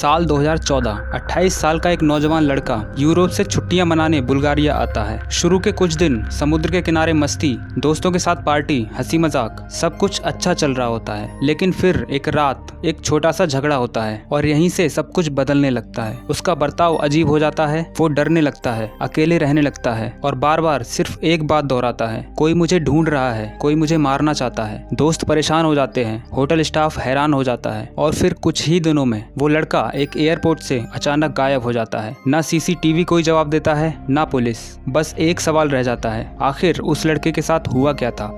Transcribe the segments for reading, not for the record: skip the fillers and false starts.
साल 2014। 28 साल का एक नौजवान लड़का यूरोप से छुट्टियां मनाने बुल्गारिया आता है। शुरू के कुछ दिन समुद्र के किनारे मस्ती, दोस्तों के साथ पार्टी, हंसी मजाक, सब कुछ अच्छा चल रहा होता है। लेकिन फिर एक रात एक छोटा सा झगड़ा होता है और यहीं से सब कुछ बदलने लगता है। उसका बर्ताव अजीब हो जाता है, वो डरने लगता है, अकेले रहने लगता है और बार बार सिर्फ एक बात दोहराता है, कोई मुझे ढूंढ रहा है, कोई मुझे मारना चाहता है। दोस्त परेशान हो जाते हैं, होटल स्टाफ हैरान हो जाता है और फिर कुछ ही दिनों में वो लड़का एक एयरपोर्ट से अचानक गायब हो जाता है। ना सीसीटीवी कोई जवाब देता है, ना पुलिस। बस एक सवाल रह जाता है, आखिर उस लड़के के साथ हुआ क्या था।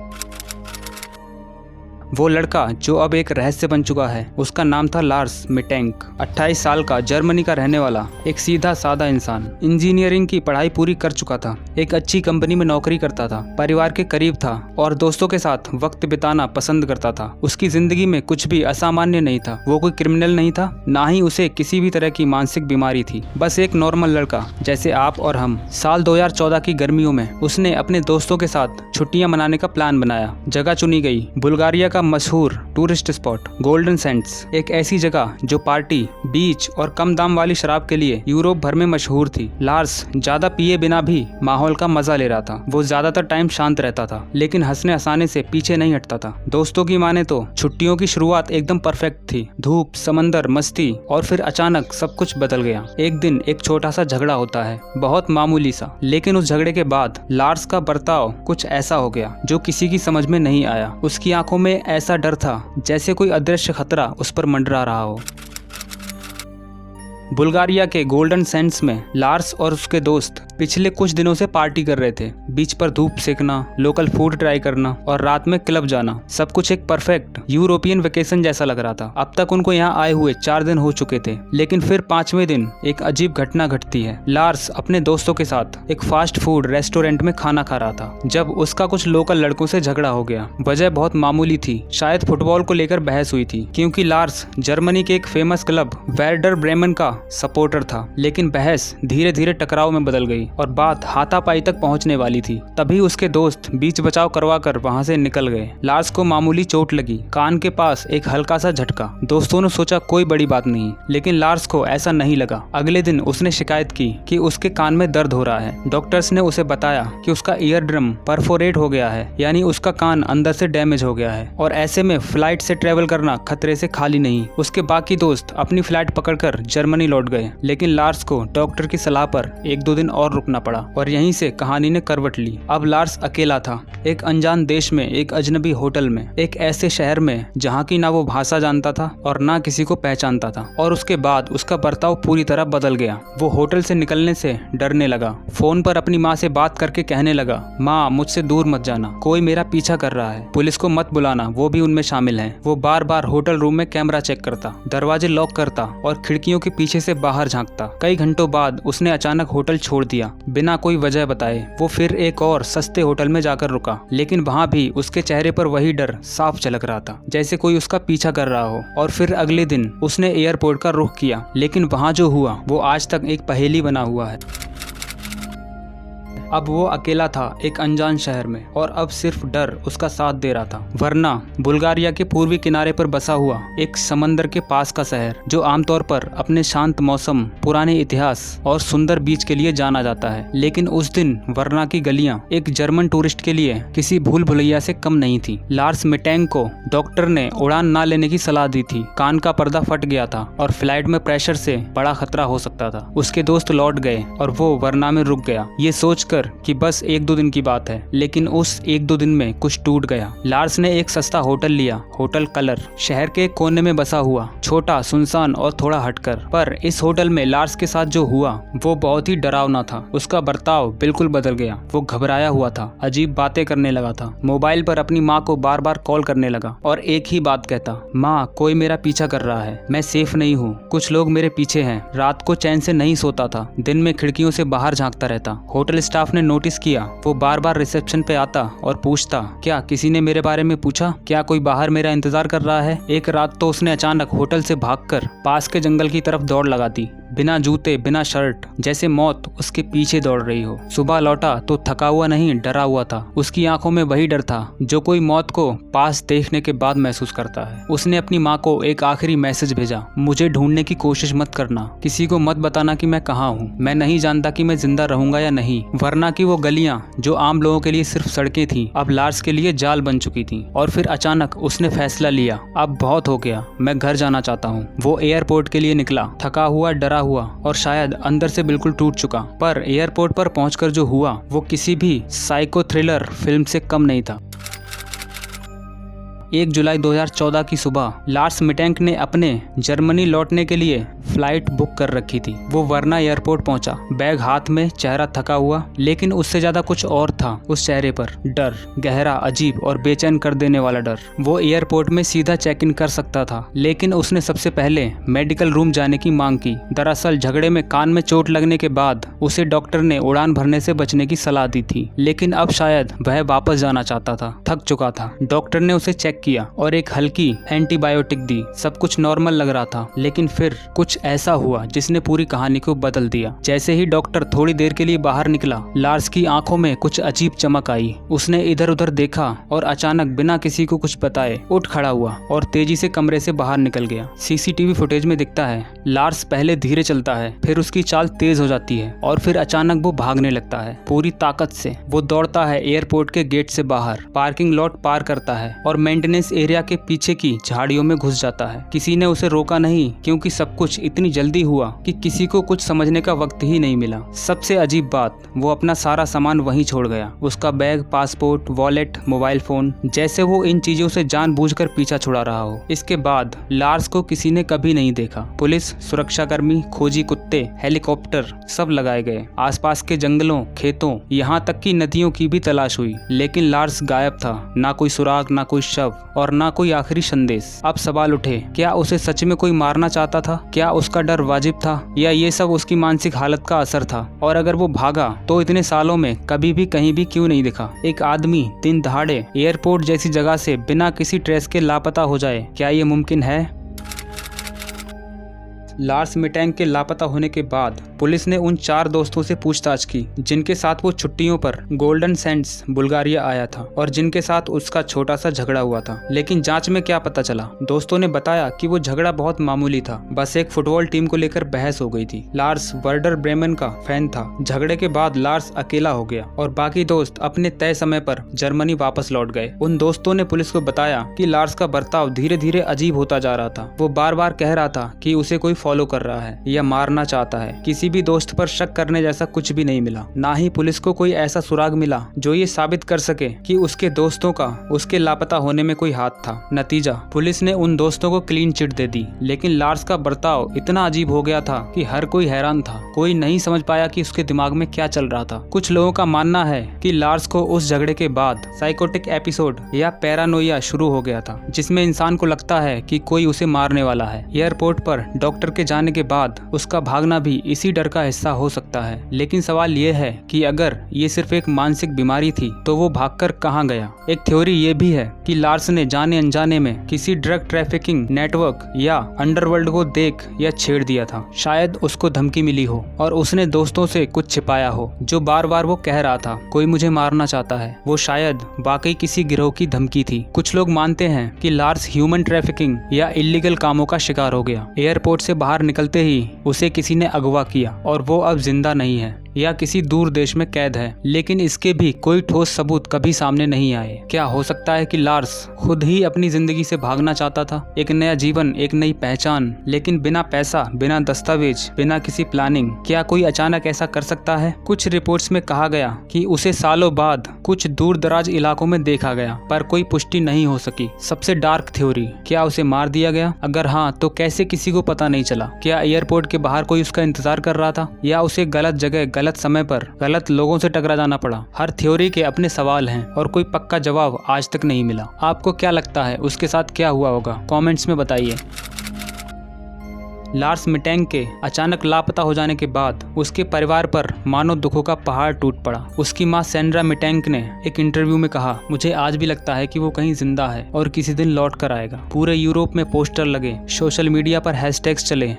वो लड़का जो अब एक रहस्य बन चुका है, उसका नाम था लार्स मिटेंक। 28 साल का, जर्मनी का रहने वाला, एक सीधा साधा इंसान। इंजीनियरिंग की पढ़ाई पूरी कर चुका था, एक अच्छी कंपनी में नौकरी करता था, परिवार के करीब था और दोस्तों के साथ वक्त बिताना पसंद करता था। उसकी जिंदगी में कुछ भी असामान्य नहीं था। वो कोई क्रिमिनल नहीं था, ना ही उसे किसी भी तरह की मानसिक बीमारी थी। बस एक नॉर्मल लड़का जैसे आप और हम। साल 2014 की गर्मियों में उसने अपने दोस्तों के साथ छुट्टियां मनाने का प्लान बनाया। जगह चुनी गई बुल्गारिया का मशहूर टूरिस्ट स्पॉट गोल्डन सैंड्स, एक ऐसी जगह जो पार्टी, बीच और कम दाम वाली शराब के लिए यूरोप भर में मशहूर थी। लार्स ज्यादा पिए बिना भी माहौल का मजा ले रहा था। वो ज्यादातर टाइम शांत रहता था, लेकिन हंसने हंसाने से पीछे नहीं हटता था। दोस्तों की माने तो छुट्टियों की शुरुआत एकदम परफेक्ट थी, धूप, समंदर, मस्ती, और फिर अचानक सब कुछ बदल गया। एक दिन एक छोटा सा झगड़ा होता है, बहुत मामूली सा, लेकिन उस झगड़े के बाद लार्स का बर्ताव कुछ ऐसा हो गया जो किसी की समझ में नहीं आया। उसकी आंखों में ऐसा डर था जैसे कोई अदृश्य खतरा उस पर मंडरा रहा हो। बुल्गारिया के गोल्डन सैंड्स में लार्स और उसके दोस्त पिछले कुछ दिनों से पार्टी कर रहे थे। बीच पर धूप सेकना, लोकल फूड ट्राई करना और रात में क्लब जाना, सब कुछ एक परफेक्ट यूरोपियन वेकेशन जैसा लग रहा था। अब तक उनको यहाँ आए हुए 4 दिन हो चुके थे, लेकिन फिर 5वें दिन एक अजीब घटना घटती है। लार्स अपने दोस्तों के साथ एक फास्ट फूड रेस्टोरेंट में खाना खा रहा था जब उसका कुछ लोकल लड़कों से झगड़ा हो गया। वजह बहुत मामूली थी, शायद फुटबॉल को लेकर बहस हुई थी, क्योंकि लार्स जर्मनी के एक फेमस क्लब वेर्डर ब्रेमेन का सपोर्टर था। लेकिन बहस धीरे धीरे टकराव में बदल गई और बात हाथापाई तक पहुंचने वाली थी। तभी उसके दोस्त बीच बचाव करवाकर वहां से निकल गए। लार्स को मामूली चोट लगी, कान के पास एक हल्का सा झटका। दोस्तों ने सोचा कोई बड़ी बात नहीं, लेकिन लार्स को ऐसा नहीं लगा। अगले दिन उसने शिकायत की कि उसके कान में दर्द हो रहा है। डॉक्टर्स ने उसे बताया कि उसका ईयर ड्रम परफोरेट हो गया है, यानी उसका कान अंदर से डैमेज हो गया है और ऐसे में फ्लाइट से ट्रेवल करना खतरे से खाली नहीं। उसके बाकी दोस्त अपनी फ्लाइट पकड़कर जर्मनी लौट गए, लेकिन लार्स को डॉक्टर की सलाह पर 1-2 दिन और रुकना पड़ा और यहीं से कहानी ने करवट ली। अब लार्स अकेला था, एक अनजान देश में, एक अजनबी होटल में, एक ऐसे शहर में जहाँ की ना वो भाषा जानता था और ना किसी को पहचानता था। और उसके बाद उसका बर्ताव पूरी तरह बदल गया। वो होटल से निकलने से डरने लगा, फोन पर अपनी माँ से बात करके कहने लगा, माँ मुझसे दूर मत जाना, कोई मेरा पीछा कर रहा है, पुलिस को मत बुलाना, वो भी उनमें शामिल है। वो बार बार होटल रूम में कैमरा चेक करता, दरवाजे लॉक करता और खिड़कियों के पीछे से बाहर झांकता। कई घंटों बाद उसने अचानक होटल छोड़ दिया, बिना कोई वजह बताए। वो फिर एक और सस्ते होटल में जाकर रुका, लेकिन वहाँ भी उसके चेहरे पर वही डर साफ झलक रहा था, जैसे कोई उसका पीछा कर रहा हो। और फिर अगले दिन उसने एयरपोर्ट का रुख किया, लेकिन वहाँ जो हुआ वो आज तक एक पहेली बना हुआ है। अब वो अकेला था एक अनजान शहर में और अब सिर्फ डर उसका साथ दे रहा था। वरना बुल्गारिया के पूर्वी किनारे पर बसा हुआ एक समंदर के पास का शहर, जो आमतौर पर अपने शांत मौसम, पुराने इतिहास और सुंदर बीच के लिए जाना जाता है। लेकिन उस दिन वरना की गलियां एक जर्मन टूरिस्ट के लिए किसी भूल भुलैया से कम नहीं थी। लार्स मिटेंक को डॉक्टर ने उड़ान ना लेने की सलाह दी थी। कान का पर्दा फट गया था और फ्लाइट में प्रेशर से बड़ा खतरा हो सकता था। उसके दोस्त लौट गए और वो वरना में रुक गया, ये सोचकर कि बस 1-2 दिन की बात है। लेकिन उस 1-2 दिन में कुछ टूट गया। लार्स ने एक सस्ता होटल लिया, होटल कलर, शहर के एक कोने में बसा हुआ, छोटा, सुनसान और थोड़ा हटकर। पर इस होटल में लार्स के साथ जो हुआ वो बहुत ही डरावना था। उसका बर्ताव बिल्कुल बदल गया। वो घबराया हुआ था, अजीब बातें करने लगा था, मोबाइल पर अपनी माँ को बार बार कॉल करने लगा और एक ही बात कहता, माँ कोई मेरा पीछा कर रहा है, मैं सेफ नहीं हूँ, कुछ लोग मेरे पीछे हैं। रात को चैन से नहीं सोता था, दिन में खिड़कियों से बाहर झांकता रहता। होटल स्टाफ ने नोटिस किया, वो बार बार रिसेप्शन पे आता और पूछता, क्या किसी ने मेरे बारे में पूछा, क्या कोई बाहर मेरा इंतजार कर रहा है। एक रात तो उसने अचानक होटल से भागकर पास के जंगल की तरफ दौड़ लगा दी। बिना जूते, बिना शर्ट, जैसे मौत उसके पीछे दौड़ रही हो। सुबह लौटा तो थका हुआ नहीं, डरा हुआ था। उसकी आंखों में वही डर था जो कोई मौत को पास देखने के बाद महसूस करता है। उसने अपनी माँ को एक आखिरी मैसेज भेजा, मुझे ढूंढने की कोशिश मत करना, किसी को मत बताना कि मैं कहाँ हूँ। मैं नहीं जानता कि मैं जिंदा रहूंगा या नहीं, वरना कि वो गलियां जो आम लोगों के लिए सिर्फ सड़कें थी अब लार्स के लिए जाल बन चुकी थी। और फिर अचानक उसने फैसला लिया, अब बहुत हो गया, मैं घर जाना चाहता हूँ। वो एयरपोर्ट के लिए निकला, थका हुआ, डरा हुआ और शायद अंदर से बिल्कुल टूट चुका। पर एयरपोर्ट पर पहुंचकर जो हुआ वो किसी भी साइको थ्रिलर फिल्म से कम नहीं था। 1 जुलाई 2014 की सुबह लार्स मिटेंक ने अपने जर्मनी लौटने के लिए फ्लाइट बुक कर रखी थी। वो वर्ना एयरपोर्ट पहुंचा, बैग हाथ में, चेहरा थका हुआ, लेकिन उससे ज्यादा कुछ और था उस चेहरे पर, डर, गहरा, अजीब और बेचैन कर देने वाला डर। वो एयरपोर्ट में सीधा चेक इन कर सकता था, लेकिन उसने सबसे पहले मेडिकल रूम जाने की मांग की। दरअसल झगड़े में कान में चोट लगने के बाद उसे डॉक्टर ने उड़ान भरने से बचने की सलाह दी थी, लेकिन अब शायद वह वापस जाना चाहता था, थक चुका था। डॉक्टर ने उसे चेक किया और एक हल्की एंटीबायोटिक दी। सब कुछ नॉर्मल लग रहा था, लेकिन फिर कुछ ऐसा हुआ जिसने पूरी कहानी को बदल दिया। जैसे ही डॉक्टर थोड़ी देर के लिए बाहर निकला, लार्स की आंखों में कुछ अजीब चमक आई। उसने इधर उधर देखा और अचानक बिना किसी को कुछ बताए उठ खड़ा हुआ और तेजी से कमरे से बाहर निकल गया। सीसीटीवी फुटेज में दिखता है लार्स पहले धीरे चलता है, फिर उसकी चाल तेज हो जाती है और फिर अचानक वो भागने लगता है पूरी ताकत से। वो दौड़ता है एयरपोर्ट के गेट से बाहर, पार्किंग लॉट पार करता है और मेंटेनेंस एरिया के पीछे की झाड़ियों में घुस जाता है। किसी ने उसे रोका नहीं, क्योंकि सब कुछ इतनी जल्दी हुआ कि किसी को कुछ समझने का वक्त ही नहीं मिला। सबसे अजीब बात, वो अपना सारा सामान वहीं छोड़ गया, उसका bag, passport, wallet, mobile phone, जैसे वो इन चीजों से जानबूझकर पीछा छुड़ा रहा हो। इसके बाद लार्स को किसी ने कभी नहीं देखा। पुलिस, सुरक्षाकर्मी, खोजी कुत्ते, हेलीकॉप्टर सब लगाए गए। आसपास के जंगलों, खेतों, यहाँ तक कि नदियों की भी तलाश हुई, लेकिन लार्स गायब था। ना कोई सुराग, ना कोई शव और ना कोई आखिरी संदेश। अब सवाल उठे, क्या उसे सच में कोई मारना चाहता था? क्या उसका डर वाजिब था, या ये सब उसकी मानसिक हालत का असर था? और अगर वो भागा तो इतने सालों में कभी भी कहीं भी क्यों नहीं दिखा? एक आदमी दिन दहाड़े एयरपोर्ट जैसी जगह से बिना किसी ट्रेस के लापता हो जाए, क्या ये मुमकिन है? लार्स मिटेंक के लापता होने के बाद पुलिस ने उन 4 दोस्तों से पूछताछ की जिनके साथ वो छुट्टियों पर गोल्डन सैंड्स बुल्गारिया आया था और जिनके साथ उसका छोटा सा झगड़ा हुआ था। लेकिन जांच में क्या पता चला? दोस्तों ने बताया कि वो झगड़ा बहुत मामूली था, बस एक फुटबॉल टीम को लेकर बहस हो गई थी। लार्स वर्डर ब्रेमेन का फैन था। झगड़े के बाद लार्स अकेला हो गया और बाकी दोस्त अपने तय समय पर जर्मनी वापस लौट गए। उन दोस्तों ने पुलिस को बताया कि लार्स का बर्ताव धीरे धीरे अजीब होता जा रहा था। वो बार बार कह रहा था कि उसे कोई फॉलो कर रहा है या मारना चाहता है। किसी भी दोस्त पर शक करने जैसा कुछ भी नहीं मिला। ना ही पुलिस को कोई ऐसा सुराग मिला जो ये साबित कर सके कि उसके दोस्तों का उसके लापता होने में कोई हाथ था। नतीजा, पुलिस ने उन दोस्तों को क्लीन चिट दे दी, लेकिन लार्स का बर्ताव इतना अजीब हो गया था कि हर कोई हैरान था। कोई नहीं समझ पाया कि उसके दिमाग में क्या चल रहा था। कुछ लोगों का मानना है कि लार्स को उस झगड़े के बाद साइकोटिक एपिसोड या पैरानोइया शुरू हो गया था, जिसमें इंसान को लगता है कि कोई उसे मारने वाला है। एयरपोर्ट पर डॉक्टर के जाने के बाद उसका भागना भी इसी डर का हिस्सा हो सकता है। लेकिन सवाल ये है कि अगर ये सिर्फ एक मानसिक बीमारी थी तो वो भागकर कहाँ गया? एक थ्योरी ये भी है कि लार्स ने जाने अनजाने में किसी ड्रग ट्रैफिकिंग नेटवर्क या अंडरवर्ल्ड को देख या छेड़ दिया था। शायद उसको धमकी मिली हो और उसने दोस्तों से कुछ छिपाया हो, जो बार बार वो कह रहा था कोई मुझे मारना चाहता है। वो शायद वाकई किसी गिरोह की धमकी थी। कुछ लोग मानते हैं कि लार्स ह्यूमन ट्रैफिकिंग या इलीगल कामों का शिकार हो गया। एयरपोर्ट से बाहर निकलते ही उसे किसी ने अगवा किया और वो अब जिंदा नहीं है या किसी दूर देश में कैद है, लेकिन इसके भी कोई ठोस सबूत कभी सामने नहीं आए। क्या हो सकता है कि लार्स खुद ही अपनी जिंदगी से भागना चाहता था? एक नया जीवन, एक नई पहचान, लेकिन बिना पैसा, बिना दस्तावेज, बिना किसी प्लानिंग। क्या कोई अचानक ऐसा कर सकता है? कुछ रिपोर्ट्स में कहा गया कि उसे सालों बाद कुछ दूर दराज इलाकों में देखा गया, पर कोई पुष्टि नहीं हो सकी। सबसे डार्क थ्योरी, क्या उसे मार दिया गया? अगर हाँ, तो कैसे किसी को पता नहीं चला? क्या एयरपोर्ट के बाहर कोई उसका इंतजार कर रहा था, या उसे गलत जगह, गलत समय पर गलत लोगों से टकरा जाना पड़ा? हर थ्योरी के अपने सवाल हैं और कोई पक्का जवाब आज तक नहीं मिला। आपको क्या लगता है उसके साथ क्या हुआ होगा? कमेंट्स में बताइए। लार्स मिटेंग के अचानक लापता हो जाने के बाद उसके परिवार पर मानो दुखों का पहाड़ टूट पड़ा। उसकी मां सैंड्रा मिटेंग ने एक इंटरव्यू में कहा, मुझे आज भी लगता है कि वो कहीं जिंदा है और किसी दिन लौट कर आएगा। पूरे यूरोप में पोस्टर लगे, सोशल मीडिया पर हैशटैग्स चले,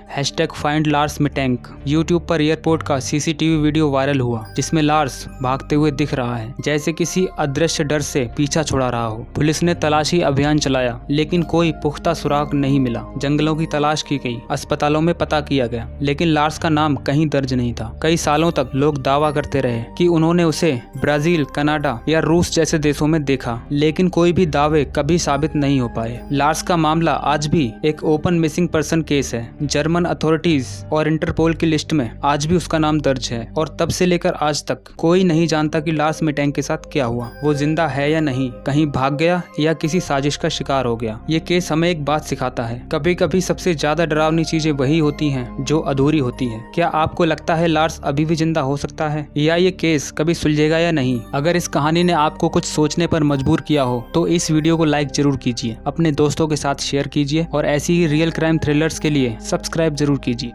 #फाइंड लार्स मिटेंग। यूट्यूब पर एयरपोर्ट का सीसीटीवी वीडियो वायरल हुआ जिसमें लार्स भागते हुए दिख रहा है, जैसे किसी अदृश्य डर से पीछा छुड़ा रहा हो। पुलिस ने तलाशी अभियान चलाया लेकिन कोई पुख्ता सुराग नहीं मिला। जंगलों की तलाश की गई, अस्पतालों में पता किया गया, लेकिन लार्स का नाम कहीं दर्ज नहीं था। कई सालों तक लोग दावा करते रहे कि उन्होंने उसे ब्राजील, कनाडा या रूस जैसे देशों में देखा, लेकिन कोई भी दावे कभी साबित नहीं हो पाए। लार्स का मामला आज भी एक ओपन मिसिंग पर्सन केस है। जर्मन अथॉरिटीज और इंटरपोल की लिस्ट में आज भी उसका नाम दर्ज है और तब से लेकर आज तक कोई नहीं जानता कि लार्स मिटेंग के साथ क्या हुआ। वो जिंदा है या नहीं, कहीं भाग गया या किसी साजिश का शिकार हो गया। ये केस हमें एक बात सिखाता है, कभी कभी सबसे ज्यादा डरावनी चीजें वही होती हैं जो अधूरी होती हैं। क्या आपको लगता है लार्स अभी भी जिंदा हो सकता है या ये केस कभी सुलझेगा या नहीं? अगर इस कहानी ने आपको कुछ सोचने पर मजबूर किया हो तो इस वीडियो को लाइक जरूर कीजिए, अपने दोस्तों के साथ शेयर कीजिए और ऐसी ही रियल क्राइम थ्रिलर्स के लिए सब्सक्राइब जरूर कीजिए।